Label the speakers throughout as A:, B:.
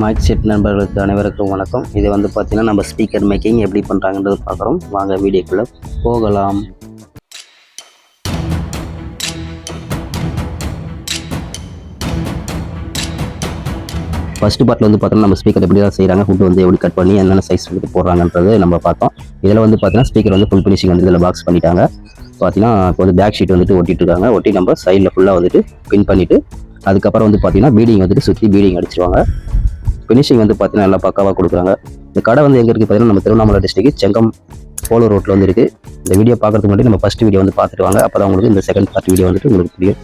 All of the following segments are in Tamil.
A: மைக் செட் நண்பர்களுக்கு அனைவருக்கும் வணக்கம். இது வந்து பார்த்தீங்கன்னா நம்ம ஸ்பீக்கர் மேக்கிங் எப்படி பண்ணுறாங்கன்றது பார்க்குறோம். வாங்க வீடியோக்குள்ளே போகலாம். ஃபஸ்ட்டு பார்ட்டில் வந்து பார்த்தோன்னா நம்ம ஸ்பீக்கர் எப்படி தான் செய்கிறாங்க, ஃபுட்டு வந்து எப்படி கட் பண்ணி என்னென்ன சைஸ் வந்து போடுறாங்கன்றது நம்ம பார்த்தோம். இதில் வந்து பார்த்தீங்கன்னா ஸ்பீக்கர் வந்து ஃபுல் ஃபினிஷிங் வந்து இதில் பாக்ஸ் பண்ணிட்டாங்க. பார்த்தீங்கன்னா இப்போ வந்து பேக் ஷீட் வந்துட்டு ஒட்டிட்டுருக்காங்க. ஒட்டி நம்ம சைடில் ஃபுல்லாக வந்துட்டு பின் பண்ணிவிட்டு அதுக்கப்புறம் வந்து பார்த்தீங்கன்னா பீடிங் வந்துட்டு சுற்றி பீடிங் அடிச்சிருவாங்க. ஃபினிஷிங் வந்து பார்த்தீங்கன்னா நல்லா பக்காவாக கொடுக்குறாங்க. இந்த கடை வந்து எங்கே இருக்குது பார்த்தீங்கன்னா நம்ம திருவண்ணாமலை டிஸ்ட்ரிக்ட் செங்கம் போலோ ரோட்டில் வந்து இருக்குது. இந்த வீடியோ பார்க்குறதுக்கு முன்னாடி நம்ம ஃபஸ்ட் வீடியோ வந்து பார்த்துட்டு வாங்க. அப்போ தான் உங்களுக்கு இந்த செகண்ட் பார்ட் வீடியோ வந்துட்டு உங்களுக்கு புரியும்.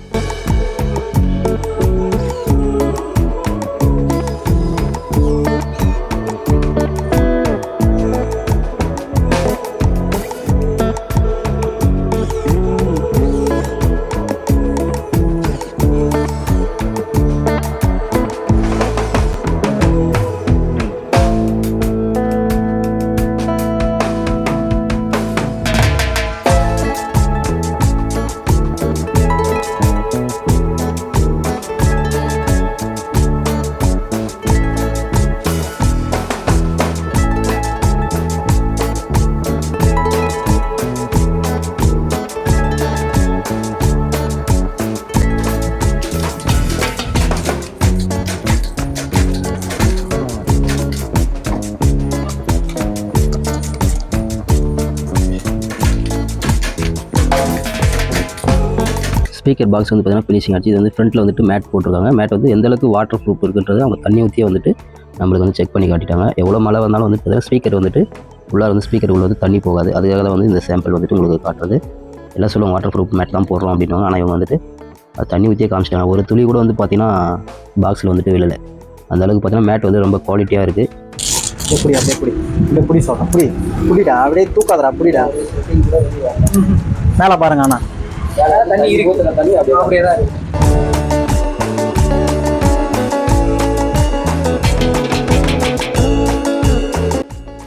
A: ஸ்பீக்கர் பாக்ஸ் வந்து பார்த்தீங்கன்னா ஃபினிஷிங் ஆச்சு. இது வந்து ஃப்ரண்ட்டில் வந்துட்டு மேட் போட்டிருக்காங்க. மேட் வந்து எந்த அளவுக்கு வாட்டர் ப்ரூஃப் இருக்குன்றது அவங்க தண்ணி ஊற்றியே வந்துட்டு நம்மளுக்கு வந்து செக் பண்ணி காட்டிட்டாங்க. எவ்வளோ மழை வந்தாலும் வந்து பார்த்தீங்கன்னா ஸ்பீக்கர் வந்துட்டு உள்ளார வந்து ஸ்பீக்கர் உள்ள வந்து தண்ணி போகாது. அதுக்காக தான் வந்து இந்த சாம்பிள் வந்துட்டு உங்களுக்கு காட்டுறது. எல்லாம் சொல்லுவாங்க வாட்டர் ப்ரூஃப் மேட் தான் போடுறோம் அப்படின்வாங்க. ஆனால் இவங்க வந்துட்டு அது தண்ணி ஊற்றியே காமிச்சிட்டாங்க. ஒரு துளி கூட வந்து பார்த்தீங்கன்னா பாக்ஸில் வந்துட்டு விழலை. அந்த அளவுக்கு பார்த்தீங்கன்னா மேட் வந்து ரொம்ப குவாலிட்டியாக இருக்குது.
B: எப்படி அப்படியே புடி இல்லை புடி சொல்கிறேன் புடிடா அப்படியே தூக்காதடா புடிடா மேலே பாருங்க. அண்ணா தண்ணி இருக்கு, தண்ணி அப்படியே தான் இருக்கு.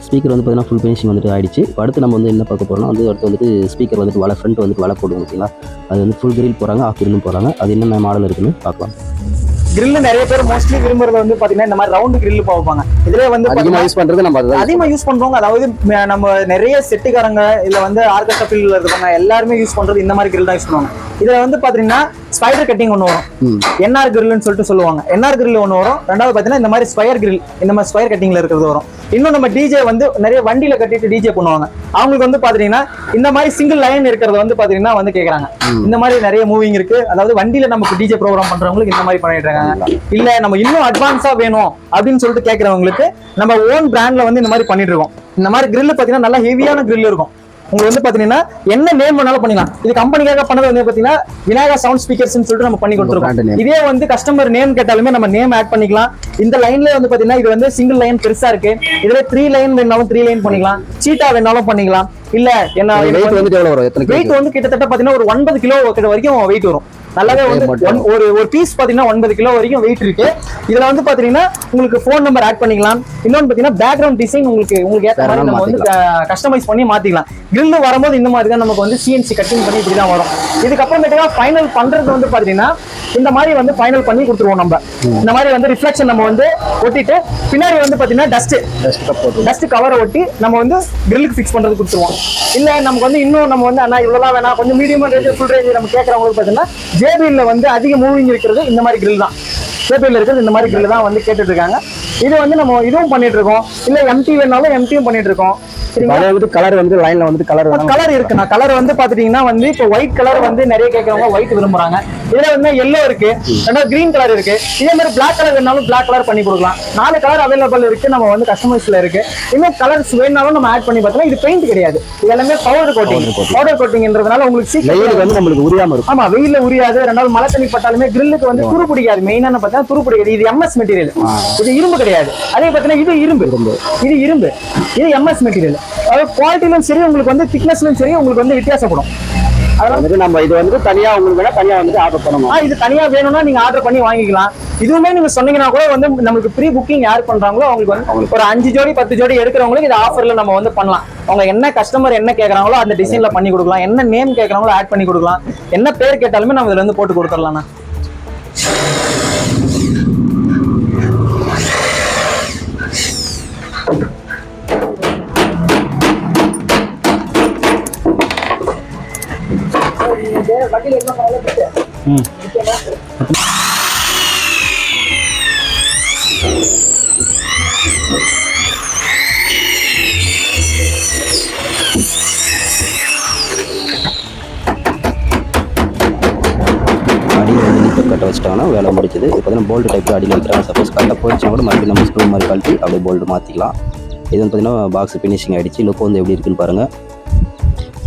A: ஸ்பீக்கர் வந்து பார்த்தீங்கன்னா ஃபுல் ஃபினிஷிங் வந்துட்டு ஆயிடுச்சு. அடுத்து நம்ம வந்து என்ன பார்க்க போகிறோம்னா அடுத்து வந்துட்டு ஸ்பீக்கர் வந்துட்டு வலை ஃப்ரண்ட் வந்துட்டு வலை போடுவோம் ஓகேங்களா. அது வந்து ஃபுல் கிரில் போகிறாங்க, ஆஃப் கிரிலும் போகிறாங்க. அது என்னென்ன மாடல் இருக்குன்னு பார்க்கலாம்.
B: கிரில் நிறைய பேர் மோஸ்ட்லி விரும்புறது வந்து பாத்தீங்கன்னா இந்த மாதிரி ரவுண்ட் கிரில் போவாங்க. இதுல வந்து
A: அதிகமாக யூஸ் பண்ணுறது நம்ம
B: அதிகமாக யூஸ் பண்றோங்க. அதாவது நம்ம நிறைய செட்டுக்காரங்க இல்ல வந்து ஆர்கெஸ்ட்ரா ஃபீல்ட்ல இருக்காங்க எல்லாருமே யூஸ் பண்றது இந்த மாதிரி கிரில் தான் யூஸ் பண்ணுவாங்க. இதுல வந்து பாத்தீங்கன்னா ஸ்பைடர் கட்டிங் ஒன்று வரும், என்ஆர் கிரில்னு சொல்லிட்டு சொல்லுவாங்க. என்ஆர் கிரில் ஒன்று வரும். ரெண்டாவது பாத்தீங்கன்னா இந்த மாதிரி ஸ்கொயர் கிரில், இந்த மாதிரி ஸ்கொயர் கட்டிங்ல இருக்கிறது வரும். இன்னும் நம்ம டிஜே வந்து நிறைய வண்டியில கட்டிட்டு டிஜே பண்ணுவாங்க. அவங்களுக்கு வந்து பாத்தீங்கன்னா இந்த மாதிரி சிங்கிள் லைன் இருக்கிறது வந்து பாத்தீங்கன்னா வந்து கேக்குறாங்க. இந்த மாதிரி நிறைய மூவிங் இருக்கு. அதாவது வண்டியில நமக்கு டிஜே ப்ரோக்ராம் பண்றவங்களுக்கு இந்த மாதிரி பண்ணிட்டு இருக்காங்க. இல்ல நம்ம இன்னும் அட்வான்ஸா வேணும் அப்படின்னு சொல்லிட்டு கேட்கறவங்களுக்கு நம்ம ஓன் பிராண்ட்ல வந்து இந்த மாதிரி பண்ணிட்டு இருக்கோம். இந்த மாதிரி கிரில் பாத்தீங்கன்னா நல்லா ஹெவியான கிரில் இருக்கும். உங்களுக்கு வந்து பாத்தீங்கன்னா என்ன நேம் வேணாலும் பண்ணிக்கலாம். இது கம்பெனிக்காக பண்ணது வந்து பாத்தீங்கன்னா விநாயகா சவுண்ட் ஸ்பீக்கர்ஸ் சொல்லிட்டு நம்ம பண்ணி கொடுத்துருக்கோம். இதே வந்து கஸ்டமர் நேம் கேட்டாலுமே நம்ம நேம் ஆட் பண்ணிக்கலாம். இந்த லைன்ல வந்து பாத்தீங்கன்னா இது வந்து சிங்கிள் லைன் பெருசா இருக்கு. இதுல 3 லைன் வேணாலும் 3 லைன் பண்ணிக்கலாம். சீட்டா வேணாலும் பண்ணிக்கலாம். இல்ல என்ன வெயிட் வந்து கிட்டத்தட்ட பாத்தீங்கன்னா ஒரு 9 கிலோ வரைக்கும் வெயிட் வரும். நல்லாவே வந்து ஒரு பீஸ் பாத்தீங்கன்னா 9 கிலோ வரைக்கும் வெயிட் இருக்கு. இதுல வந்து பாத்தீங்கன்னா உங்களுக்கு போன் நம்பர் ஆட் பண்ணிக்கலாம். இன்னொன்னு பாத்தீங்கன்னா பேக்ரவுண்ட் டிசைன் உங்களுக்கு ஏற்ற மாதிரி நம்ம வந்து கஸ்டமைஸ் பண்ணி மாத்திக்கலாம். கிரில் வரும்போது இந்த மாதிரி தான் நமக்கு வந்து சிஎன்சி கட்டிங் பண்ணி இப்படிதான் வரும். இதுக்கப்புறமேட்டுக்கா ஃபைனல் பண்றது வந்து பாத்தீங்கன்னா இந்த மாதிரி வந்து ஃபைனல் பண்ணி கொடுத்துருவோம். நம்ம இந்த மாதிரி வந்து ரிஃப்ளெக்ஷன் நம்ம வந்து ஒட்டிட்டு பின்னாடி வந்து பாத்தீங்கன்னா டஸ்ட் கவரை ஒட்டி நம்ம வந்து கிரில்லுக்கு ஃபிக்ஸ் பண்றது கொடுத்துருவோம். இல்ல நமக்கு வந்து இன்னும் நம்ம வந்து அண்ணா இவ்வளவு வேணாம், கொஞ்சம் மீடியம் ரேஞ்ச் ஃபுல் ரேஞ்ச் நம்ம கேட்கறவங்களுக்கு பாத்தீங்கன்னா ஜேபிஎல்ல வந்து அதிக மூவிங் இருக்கிறது இந்த மாதிரி கிரில் தான். ஜேபிஎல்ல இருக்கிறது இந்த மாதிரி கிரில் தான் வந்து கேட்டுட்டு இருக்காங்க. இது வந்து நம்ம இதுவும் பண்ணிட்டு இருக்கோம். இல்ல எம்டி வேணாலும் எம்டியும் பண்ணிட்டு இருக்கோம்.
A: கலர் வந்து லைன்ல வந்து
B: கலர் இருக்குண்ணா. கலர் வந்து பாத்துட்டீங்கன்னா வந்து இப்போ ஒயிட் கலர் வந்து நிறைய கேட்கறவங்க ஒயிட் விரும்புறாங்க. இதுல வந்து எல்லோ இருக்கு, ரெண்டாவது கிரீன் கலர் இருக்கு. இதே மாதிரி பிளாக் கலர் வேணாலும் பிளாக் கலர் பண்ணி கொடுக்கலாம். 4 கலர் அவைலபிள் இருக்கு. நம்ம வந்து கஸ்டமைஸ்ல இருக்கு. இன்னும் கலர்ஸ் வேணாலும் நம்ம ஆட் பண்ணி பார்த்தோம்னா இது பெயிண்ட் கிடையாது. இது எல்லாமே பவுடர் கோட்டிங்ன்றதுனால உங்களுக்கு சீக்கிரம்
A: வந்து நம்மளுக்கு உரியாம இருக்கும்.
B: ஆமா, வெயில உரியாது. ரெண்டாவது மழை தண்ணி பட்டாலுமே கிரில்லுக்கு வந்து துரு பிடிக்காது. மெயினான பார்த்தா துரு பிடிக்காது. இது எம்எஸ் மெட்டீரியல், இது இரும்பு கிடையாது. அதே பார்த்தீங்கன்னா இது இரும்பு, இது எம்எஸ் மெட்டீரியல். அதாவது குவாலிட்டிலும் சரி, உங்களுக்கு வந்து திக்னஸ்லயும் சரி உங்களுக்கு வந்து வித்தியாசப்படும்.
A: அதனால நம்ம இது வந்து தனியா உங்களுக்கு வேணா தனியா வந்து ஆர்டர் பண்ணணும்.
B: இது தனியா வேணும்னா நீங்க ஆர்டர் பண்ணி வாங்கிக்கலாம். இதுவுமே நீங்க சொன்னீங்கன்னா கூட வந்து நமக்கு ப்ரீ புக்கிங் யார் பண்றாங்களோ அவங்களுக்கு வந்து ஒரு 5 ஜோடி 10 ஜோடி எடுக்கிறவங்களுக்கு இது ஆஃபர்ல நம்ம வந்து பண்ணலாம். அவங்க என்ன கஸ்டமர் என்ன கேட்கறாங்களோ அந்த டிசைன்ல பண்ணி கொடுக்கலாம். என்ன நேம் கேட்கறாங்களோ ஆட் பண்ணி கொடுக்கலாம். என்ன பேர் கேட்டாலுமே நம்ம இதுல இருந்து போட்டு கொடுத்துடலாம்.
A: அடியில் வந்து நீட்டாக கட்ட வச்சுட்டாங்கன்னா வேலை முடிச்சது. இப்போ பார்த்தீங்கன்னா போல்டு டைப்பில் அடியில் வைக்கிறாங்க. சப்போஸ் கட்ட போயிடுச்சுன்னா கூட மறுபடியும் நம்ம ஸ்க்ரூ மாதிரி கழட்டி அப்படியே போல்டு மாற்றிக்கலாம். இது வந்து பார்த்தீங்கன்னா பாக்ஸ் ஃபினிஷிங் ஆகிடுச்சு. லுக் வந்து எப்படி இருக்குன்னு பாருங்கள்.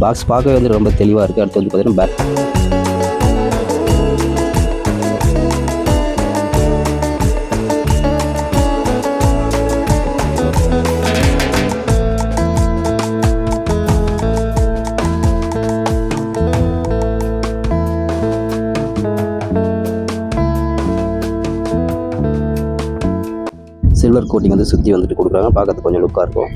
A: பாக்ஸ் பார்க்கவே வந்து ரொம்ப தெளிவாக இருக்குது. அடுத்து வந்து பார்த்தீங்கன்னா பேக் சில்வர் கோட்டிங் வந்து சுற்றி வந்துட்டு கொடுக்குறாங்க. பார்க்கறதுக்கு கொஞ்சம் லுக்காக இருக்கும்.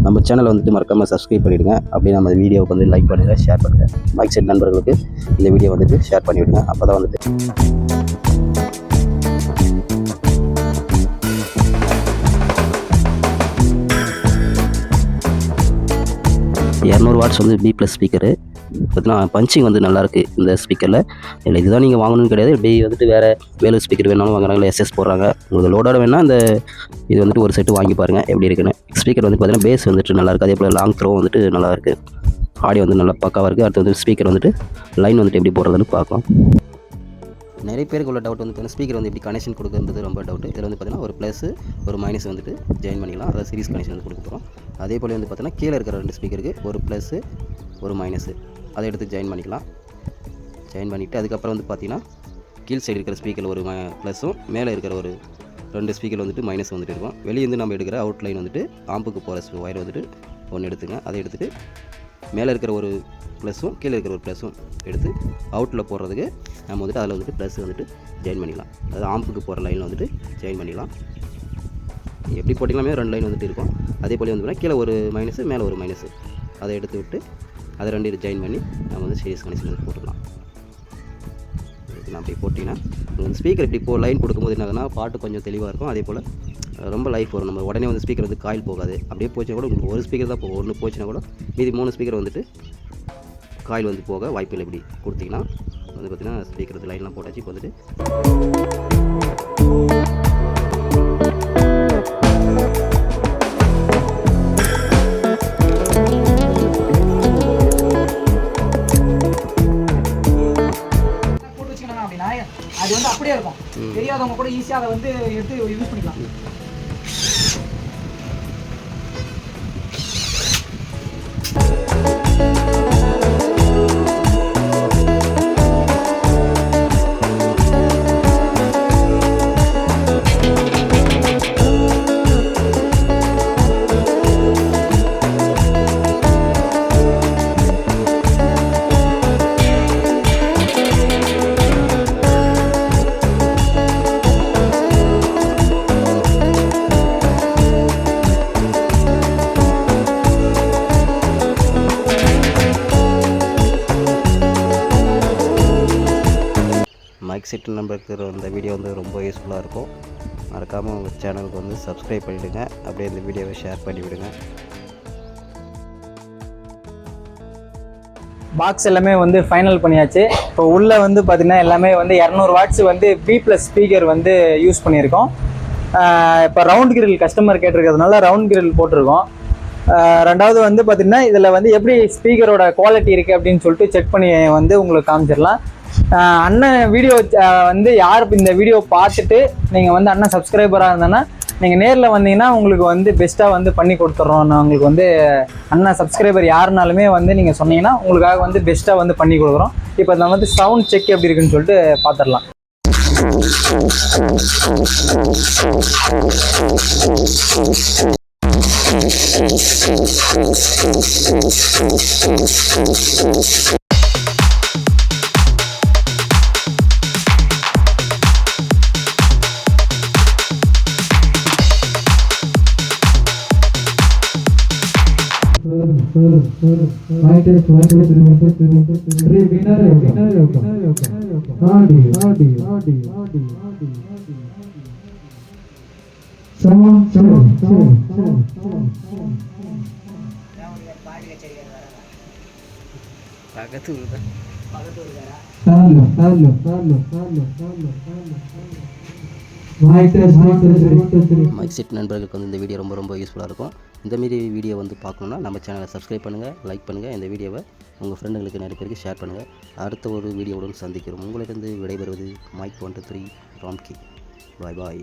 A: நம்ம சேனலை வந்துட்டு மறக்காமல் சப்ஸ்கிரைப் பண்ணிவிடுங்க. அப்படியே நம்ம வீடியோவுக்கு வந்து லைக் பண்ணுங்கள், ஷேர் பண்ணுங்கள். மைக் செட் நண்பர்களுக்கு இந்த வீடியோ வந்துட்டு ஷேர் பண்ணிவிடுங்க. அப்போ தான் வந்துட்டு 200 வாட்ஸ் வந்து பி ப்ளஸ் ஸ்பீக்கரு. பார்த்தீங்கன்னா பஞ்சிங் வந்து நல்லாயிருக்கு இந்த ஸ்பீக்கரில். இல்லை இதுதான் நீங்கள் வாங்கணும்னு கிடையாது. இப்படி வந்துட்டு வேறு வேலு ஸ்பீக்கர் வேணாலும் வாங்குறாங்க, இல்லை எஸ்எஸ் போடுறாங்க. உங்களுக்கு லோடோட வேணால் இந்த இது வந்துட்டு ஒரு செட்டு வாங்கி பாருங்கள் எப்படி இருக்குன்னு. ஸ்பீக்கர் வந்து பார்த்தீங்கன்னா பேஸ் வந்துட்டு நல்லாயிருக்கு. அதே போல் லாங் த்ரோ வந்துட்டு நல்லாயிருக்கு. ஆடியோ வந்து நல்லா பக்காவாக இருக்குது. அடுத்து வந்து ஸ்பீக்கர் வந்துட்டு லைன் வந்துட்டு எப்படி போடுறதுன்னு பார்க்கலாம். நிறைய பேருக்கு உள்ள டவுட் வந்து பார்த்தீங்கன்னா ஸ்பீக்கர் வந்து எப்படி கனெக்ஷன் கொடுக்குறது ரொம்ப டவுட்டு. இதில் வந்து பார்த்தீங்கன்னா ஒரு ப்ளஸ் ஒரு மைனஸ் வந்துட்டு ஜாயின் பண்ணிக்கலாம். அதாவது சீரிஸ் கனெக்ஷன் வந்து கொடுக்க போகிறோம். அதே போல் வந்து பார்த்தீங்கன்னா கீழே இருக்கிற 2 ஸ்பீக்கருக்கு ஒரு ப்ளஸ்ஸு ஒரு மைனஸு அதை எடுத்து ஜாயின் பண்ணிக்கலாம். ஜாயின் பண்ணிவிட்டு அதுக்கப்புறம் வந்து பார்த்தீங்கன்னா கீழ் சைடு இருக்கிற ஸ்பீக்கரில் ஒரு ப்ளஸும் மேலே இருக்கிற ஒரு 2 ஸ்பீக்கர் வந்துட்டு மைனஸ் வந்துட்டு இருக்கும். வெளியே வந்து நம்ம எடுக்கிற அவுட்லைன் வந்துட்டு ஆம்புக்கு போகிற ஒயர் வந்துட்டு ஒன்று எடுத்துங்க. அதை எடுத்துகிட்டு மேலே இருக்கிற ஒரு ப்ளஸும் கீழே இருக்கிற ஒரு ப்ளஸும் எடுத்து அவுட்டில் போடுறதுக்கு நம்ம வந்துட்டு அதில் வந்துட்டு ப்ளஸ் வந்துட்டு ஜாயின் பண்ணிக்கலாம். அதாவது ஆம்புக்கு போகிற லைனில் வந்துட்டு ஜாயின் பண்ணிக்கலாம். எப்படி போட்டிங்களாமே 2 லைன் வந்துட்டு இருக்கும். அதே போல் வந்து கீழே ஒரு மைனஸு மேலே ஒரு மைனஸு அதை எடுத்து விட்டு அதை 2 ஜாயின் பண்ணி நம்ம வந்து சீரிஸ் கனெக்ஷன் வந்து போட்டுக்கலாம். நான் அப்படி போட்டிங்கன்னா உங்களுக்கு ஸ்பீக்கர் இப்படி லைன் கொடுக்கும்போது என்ன ஆகுதுன்னா பாட்டு கொஞ்சம் தெளிவாக இருக்கும். அதே போல் ரொம்ப லைஃப் வரும். நம்ம உடனே வந்து ஸ்பீக்கர் வந்து காயில் போகாது. அப்படியே போச்சுன்னா கூட உங்களுக்கு ஒரு ஸ்பீக்கர் தான் போகும். 1 போச்சுன்னா கூட மீதி 3 ஸ்பீக்கர் வந்துட்டு காயில் வந்து போக வாய்ப்பில்லை. இப்படி கொடுத்தீங்கன்னா வந்து பார்த்திங்கன்னா ஸ்பீக்கர் வந்து லைன்லாம் போட்டாச்சு. இப்போ வந்துட்டு
B: அது வந்து அப்படியே இருக்கும். தெரியாதவங்க கூட ஈஸியாக அதை வந்து எடுத்து யூஸ் பண்ணிக்கலாம்.
A: மைக் செட் நம்பருக்கு இந்த வீடியோ வந்து ரொம்ப யூஸ்ஃபுல்லாக இருக்கும். மறக்காமல் உங்கள் சேனலுக்கு வந்து சப்ஸ்கிரைப் பண்ணிவிடுங்க. அப்படியே இந்த வீடியோவை ஷேர் பண்ணிவிடுங்க.
B: பாக்ஸ் எல்லாமே வந்து ஃபைனல் பண்ணியாச்சு. இப்போ உள்ளே வந்து பார்த்திங்கன்னா எல்லாமே வந்து 200 வாட்ஸ் வந்து பி ப்ளஸ் ஸ்பீக்கர் வந்து யூஸ் பண்ணியிருக்கோம். இப்போ ரவுண்ட் கிரில் கஸ்டமர் கேட்டிருக்கிறதுனால ரவுண்ட் கிரில் போட்டிருக்கோம். ரெண்டாவது வந்து பார்த்திங்கன்னா இதில் வந்து எப்படி ஸ்பீக்கரோட குவாலிட்டி இருக்குது அப்படின்னு சொல்லிட்டு செக் பண்ணி வந்து உங்களுக்கு காமிச்சிடலாம். அண்ணன் வீடியோ வந்து யார் இந்த வீடியோ பார்த்துட்டு நீங்கள் வந்து அண்ணன் சப்ஸ்கிரைபராக இருந்தேன்னா நீங்கள் நேரில் வந்தீங்கன்னா உங்களுக்கு வந்து பெஸ்ட்டாக வந்து பண்ணி கொடுத்துட்றோம். நான் உங்களுக்கு வந்து அண்ணன் சப்ஸ்கிரைபர் யாருனாலுமே வந்து நீங்கள் சொன்னீங்கன்னா உங்களுக்காக வந்து பெஸ்ட்டாக வந்து பண்ணி கொடுக்குறோம். இப்போ நம்ம வந்து சவுண்ட் செக் எப்படி இருக்குன்னு சொல்லிட்டு பார்த்துடலாம்.
A: பக்கத்து ஊர் தான். மைக் செட் நண்பர்களுக்கு வந்து இந்த வீடியோ ரொம்ப ரொம்ப யூஸ்ஃபுல்லாக இருக்கும். இந்தமாரி வீடியோ வந்து பார்க்கணுன்னா நம்ம சேனலை சப்ஸ்கிரைப் பண்ணுங்கள், லைக் பண்ணுங்கள். இந்த வீடியோவை உங்கள் ஃப்ரெண்டுங்களுக்கு நிறைய பேருக்கு ஷேர் பண்ணுங்கள். அடுத்த ஒரு வீடியோவுடன் சந்திக்கிறோம். உங்களிடம் விடைபெறுவது மைக் 123 ராம்கி. பாய் பாய்.